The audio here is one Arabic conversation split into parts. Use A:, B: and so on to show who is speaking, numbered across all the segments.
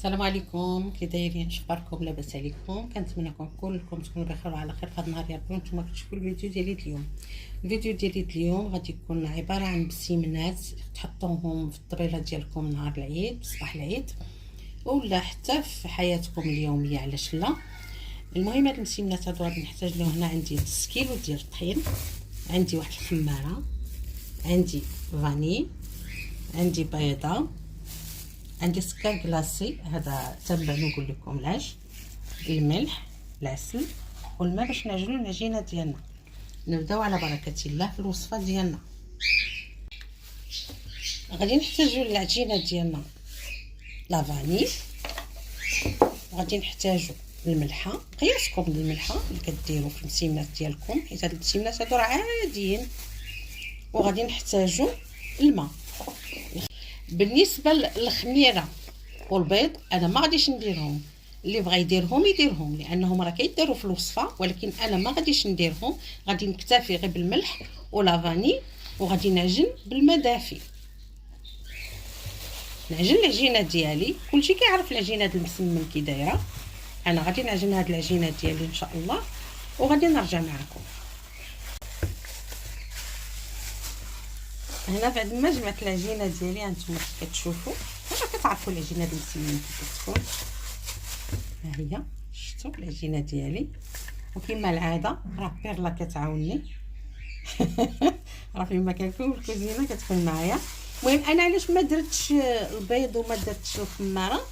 A: السلام عليكم، كي دايرين؟ اخباركم؟ لاباس عليكم؟ كنتمنىكم كلكم تكونوا بخير وعلى خير في هذا النهار ديالكم. نتوما كتشوفوا الفيديو ديالي اليوم. الفيديو ديالي اليوم غادي يكون عباره عن بسيمنات تحطوهم في الطبيله ديالكم نهار العيد، صباح العيد، ولا حتى في حياتكم اليوميه، علاش لا. المهم هاد المسيمنات هادو غادي نحتاج لهم. هنا عندي نص كيلو ديال الطحين، عندي واحد الخماره، عندي فاني، عندي بيضه، عندي سكر كلاصي، هذا تبع نقول لكم العاج، الملح، العسل والماء باش نعجنوا العجينه ديالنا. نبداو على بركه الله في الوصفه ديالنا. غادي نحتاجوا للعجينه ديالنا لافاني، وغادي نحتاجوا الملحه، قياسكم الملحه اللي كديروا في المسيمنات ديالكم، حيت هاد المسيمنات هادو راه عاديين. وغادي نحتاجوا الماء. بالنسبه للخميره والبيض انا ما غاديش نديرهم، اللي بغى يديرهم لانهم راه كيديروا في الوصفه، ولكن انا ما غاديش نديرهم. غادي نكتفي غير بالملح ولافاني، وغادي نعجن بالماء دافي. نعجن العجينه ديالي، كلشي كيعرف العجينه د المسمن كي دايره. انا غادي نعجن هاد العجينه ديالي ان شاء الله، وغادي نرجع معكم. هنا بعد ما جمعت العجينه ديالي هانتوما كتشوفوا، راه كتعرفوا العجينه د المسمن كيف كتكون. ها هي شفتوا العجينه ديالي، وكما العاده راه بيرلا كتعاونني راه فيما كنكون الكوزينه كتكون معايا. المهم انا علاش ما درتش البيض وما درتش الخماره،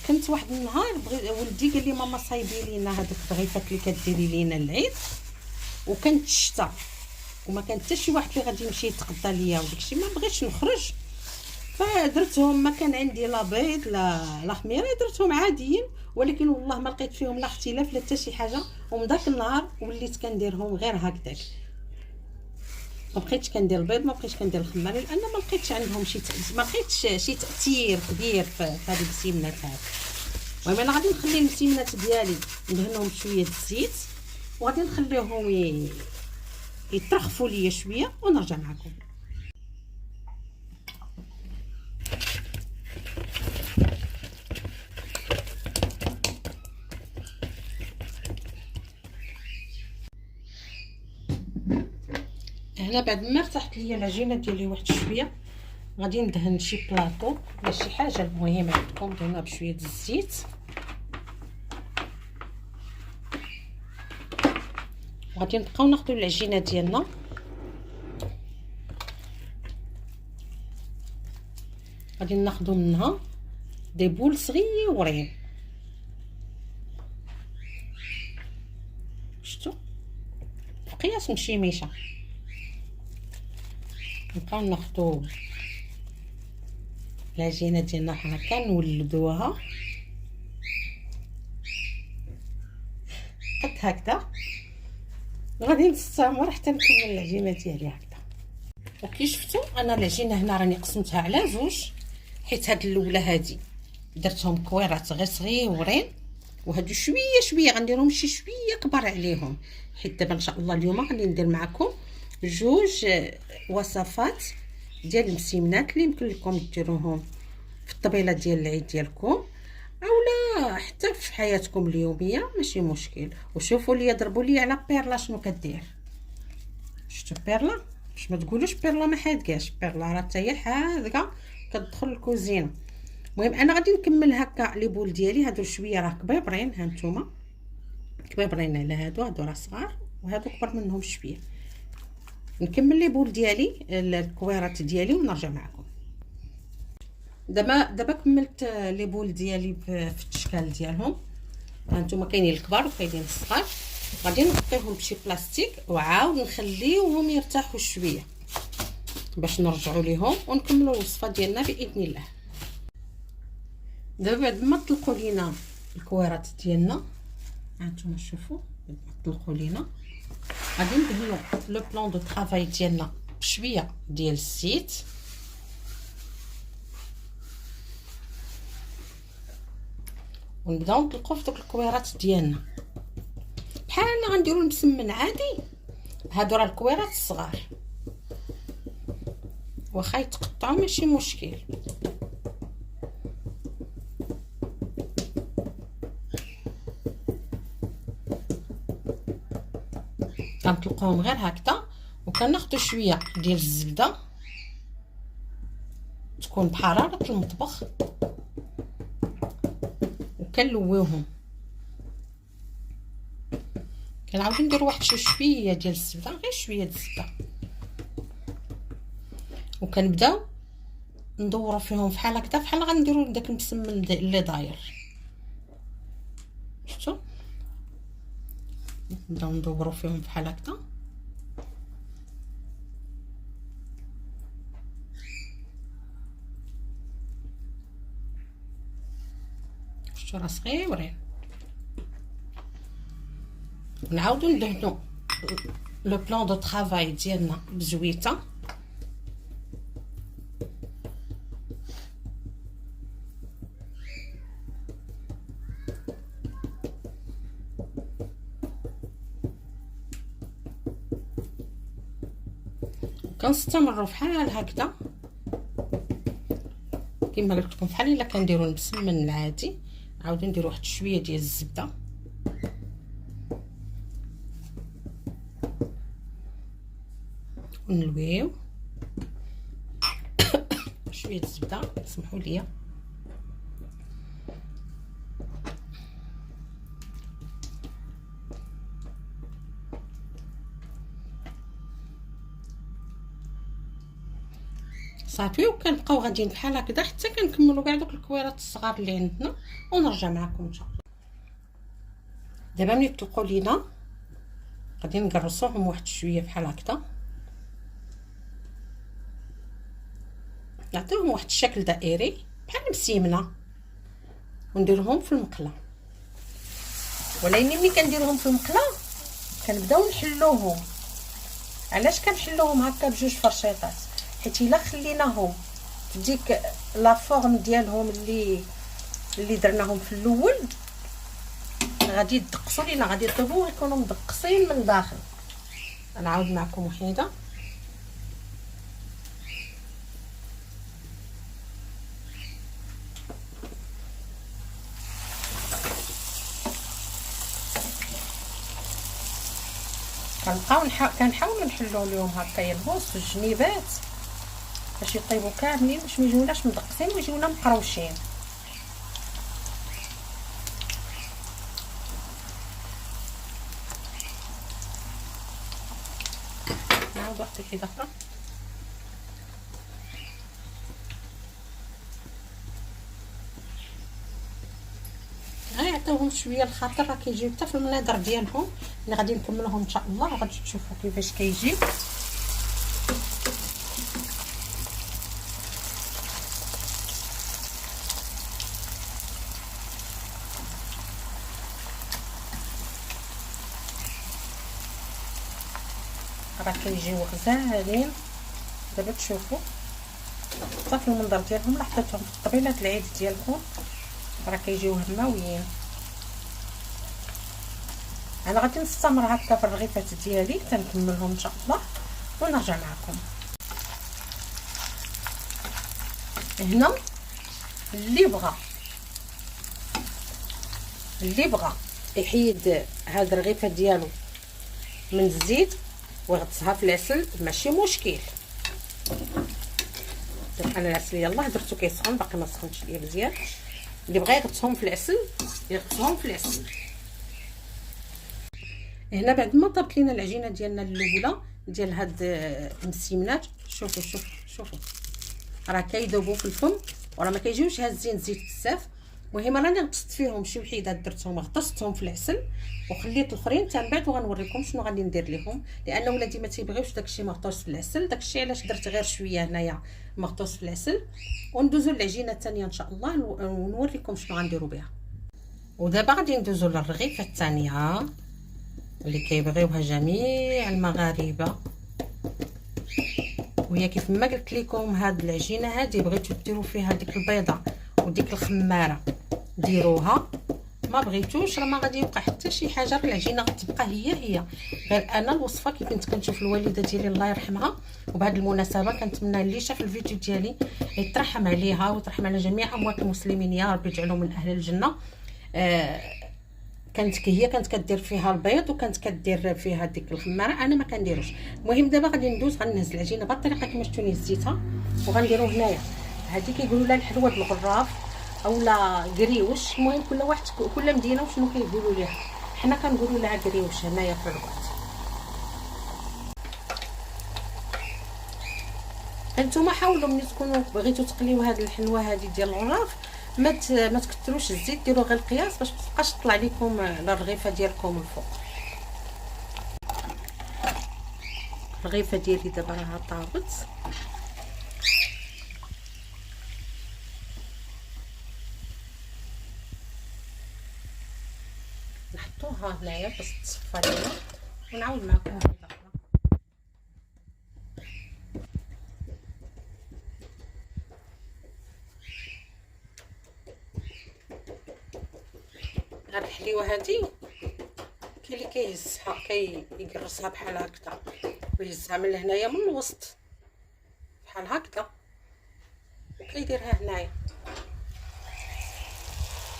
A: كنت واحد النهار ولدي قال لي ماما صايبي لينا هذوك الرغيفات اللي كديري لينا العيد، وكانت الشتا وما كان حتى شي واحد اللي غادي يمشي يتقضى ليا، وداكشي ما بغيتش نخرج، فدرتهم. ما كان عندي لا بيض لا خميره، درتهم عاديين، ولكن والله ما لقيت فيهم لا اختلاف لا حتى شي حاجه. ومن داك النهار وليت كنديرهم غير هكذاك، ما بقيتش كندير البيض، ما بقيتش كندير الخماره، لان ما لقيتش عندهم ما لقيتش شي تاثير كبير في هذه المسيمنات هذه. المهم انا غادي نخلي المسيمنات ديالي ندهنهم بشويه الزيت، وغادي نخليهم يترخفوا ليا شويه ونرجع معكم. هنا بعد ما ارتاحت ليا العجينه ديالي واحد شويه، غادي ندهن شي بلاطو ولا شي حاجه المهم عندكم دهنها بشويه الزيت، وغادي نبقاو ناخذوا العجينه ديالنا غادي ناخذوا منها دي بول صغيورين. شفتوا في قياس مشيميشه، نبقاو ناخذوا العجينه ديالنا هكا نولدوها قد هكذا، غادي نستمر حتى نكمل العجينه ديالي هكذا. وكي شفتوا انا العجينه هنا راني قسمتها على زوج، حيت هاد الاولى هادي درتهم كويرات غير صغيورين، وهادو شويه غنديرهم شويه كبار عليهم، حيت دابا ان شاء الله اليوم غادي ندير معكم جوج وصفات ديال المسيمنات اللي يمكن لكم ديروهم في الطبيله ديال العيد ديالكم، اولا حتى في حياتكم اليوميه، ماشي مشكل. وشوفوا لي ضربوا لي على بيرلا شنو كدير. شفتوا بيرلا؟ باش ما تقولوش بيرلا ما حادقاش، بيرلا راه حتى هي حادقه كتدخل الكوزينه. المهم انا غادي نكمل هكا لي بول ديالي، هادو شويه راه كبيبرين، ها نتوما كبيبرين على هادو راه صغار، وهادو كبر منهم شويه. نكمل لي بول ديالي الكويرات ديالي ونرجع معكم. دابا كملت لي بول ديالي في التشكال ديالهم، ها نتوما كاينين الكبار وكاينين الصغار. غادي نغطيهم بشي بلاستيك وعاود نخليوهم يرتاحوا شويه باش نرجعوا ليهم ونكملوا الوصفه ديالنا باذن الله. دابا بعد ما طلقوا لينا الكويرات ديالنا، هانتوما شوفوا بعد ما طلقوا لينا، غادي ندهنوا لو بلان دو طرافاي ديالنا بشويه ديال الزيت، ونبداو نطلقوا في دوك الكويرات ديالنا بحال غنديروا المسمن عادي. هادو راه الكويرات الصغار، واخا يتقطعوا ماشي مشكل. كنطلقوهم غير هكذا، وكناخذوا شويه ديال الزبده تكون بحراره المطبخ، وكنلويوهم. كنعاودو نديرو واحد شويه ديال الزبده، غير شويه د الزبده، وكنبداو ندورو فيهم بحال هكذا، بحال غنديرو داك المسمن اللي داير. شفتوا؟ نبداو ندورو فيهم بحال هكذا. شفتوا راه صغيورين. نعاودو ندهنو لو بلان دو طرافاي ديالنا بزويته، كنستمروا بحال هكذا كما قلت لكم، بحال الا كنديروا المسمن العادي. عاودو نديروا واحد شويه ديال الزبده، ونلويو شويه الزبده، سمحوا لي. صافي، وكنبقاو غاديين بحال هكذا حتى كنكملوا كاع دوك الكويرات الصغار اللي عندنا، ونرجع معكم ان شاء الله. دابا ملي طلقوا لينا غادي نقرصوهم واحد شويه بحال هكذا، نعطيوهم واحد الشكل دائري بحال المسيمنه، ونديرهم في المقله. ولكن ملي كنديرهم في المقله كنبداو نحلوهم. علاش كنحلوهم هكا بجوج فرشيطات؟ حيت الا خليناهم في ديك لا فورم ديالهم اللي درناهم في الاول غادي يدقسوا لينا، غادي يطيبوا يكونوا مدقسين من الداخل. نعاود معكم وحيده. كنحاولوا نحلوا لهم هكايا البوس والجنيبات باش يطيبوا كاملين، باش ما يجيوناش مدقسين ويجيونا مقروشين. نعاود واحد الحيده اخرى. غيعطيوهم شويه الخاطر، راه كيجيو حتى في المناظر ديالهم اللي غادي نكملوهم ان شاء الله، وغادي تشوفوا كيفاش كيجيو. راه كيجيو غزالين. دابا تشوفوا حتى في المنظر ديالهم، راه حطيتهم في الطبيلات العيد ديالكم، راه كيجيو هماويين. انا غادي نستمر هكا في الرغيفات ديالي تنكملهم ان شاء الله ونرجع معكم. هنا اللي بغى يحيد هاد الرغيفه ديالو من الزيت ويغطسها في العسل ماشي مشكل. بحال العسل يلاه درتو كيسخن، باقي ما سخنش ليا مزيان. اللي بغى يغطسهم في العسل يغطسهم في العسل. هنا بعد ما طابت لينا العجينه ديالنا الاولى ديال هاد المسيمنات، شوفوا راه كيذوبوا في الفم، وراه ما كيجيوش هازين زيت بزاف. المهم راني غطست فيهم شي وحيدات، درتهم غطستهم في العسل وخليت الاخرين حتى من بعد وغنوريكم شنو غادي ندير لهم، لان ولادي ما تيبغيوش داكشي مغطوس في العسل. داكشي علاش درت غير شويه هنايا مغطوس في العسل. وندوزو للعجينه الثانيه ان شاء الله ونوريكم شنو غنديروا بها. ودابا غادي ندوزو للرغيفه الثانيه اللي كيبغيوها جميع المغاربه، وهي كيف ما قلت لكم هاد العجينه هادي بغيتو ديروا فيها ديك البيضه وديك الخماره ديروها، ما بغيتوش راه ما غادي يوقع حتى شي حاجه. العجينه غتبقى هي غير انا الوصفه كي كنت كنشوف الوالده ديالي الله يرحمها. وبهذه المناسبه كنتمنى اللي شاف الفيديو ديالي يترحم عليها ويترحم على جميع اموات المسلمين، يا رب يجعلهم من اهل الجنه. كانت كدير فيها البيض وكانت كدير فيها ديك الخماره، انا ما كنديروش. المهم دابا غادي ندوز غنهز العجينه بهذه الطريقه كما شفتوني هزيتها، وغنديرو هنايا هذه كيقولوا لها الحلوه بالغراف اولا قريوش. المهم كل واحد كل مدينه وشنو كيقولوا ليها، حنا كنقولوا لها قريوش هنايا في الرباط. انتما حاولوا ملي تكونوا بغيتوا تقليو هذه الحلوه هذه ديال الغراف ما تكثروش الزيت، ديروا غير القياس باش ما تبقاش تطلع لكم الرغيفه ديالكم الفوق. الرغيفه ديالي دابا راها طابت، نحطوها هنايا باش تصفى لينا ونعاود معكم مرة اخرى. هاد الحليوه هادي كاين اللي كيهزها كيقرصها بحال هكذا ويهزها من هنايا من الوسط بحال هكذا وكيديرها هنايا،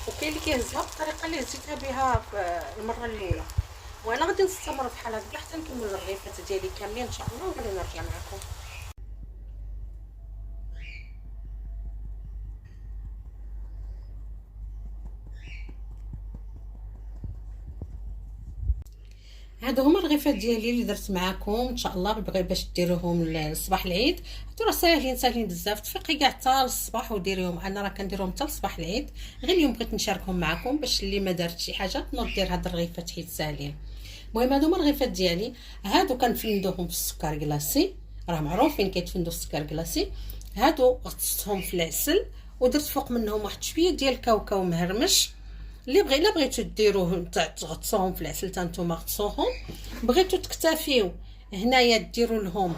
A: وكاين اللي كيهزها بالطريقه اللي هزيتها بها في المره الاولى. وانا غادي نستمر بحال هكا حتى نكمل الرغيفات ديالي كاملين ان شاء الله وغادي نرجع معكم. هادو هما الرغيفات ديالي اللي درت معكم ان شاء الله بغي باش ديروهم لصباح العيد. هادو راه ساهلين بزاف، تفيقي كاع حتى للصباح وديريهم. انا راه كنديرهم حتى لصباح العيد، غير اليوم بغيت نشاركهم معكم باش اللي ما دارت شي حاجه تنوض دير هاد الرغيفات حيت ساهلين. المهم هادو هما الرغيفات ديالي، هادو كنفندوهم في السكر كلاصي، راه معروفين كيتفندوا في السكر كلاصي. هادو غطستهم في العسل ودرت فوق منهم واحد شويه ديال الكاوكاو مهرمش. اللي بغيتو ديروه تغطسوهم في العسل حتى نتوما غطسوهم، بغيتو تكتفيو هنايا ديروا لهم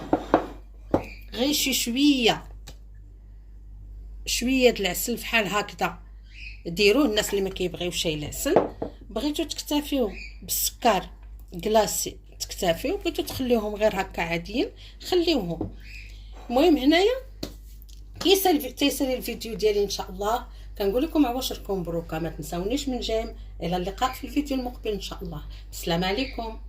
A: غير شي شويه د العسل بحال هكذا ديروه. الناس اللي ما كيبغيوش العسل بغيتو تكتفيو بالسكر كلاصي تكتفيو، بغيتو تخليوهم غير هكا عاديين خليوهم. المهم هنايا تيسالي الفيديو ديالي ان شاء الله. كنقول لكم عواشركم مبروكه، ما تنساونيش من جيم. الى اللقاء في الفيديو المقبل ان شاء الله. السلام عليكم.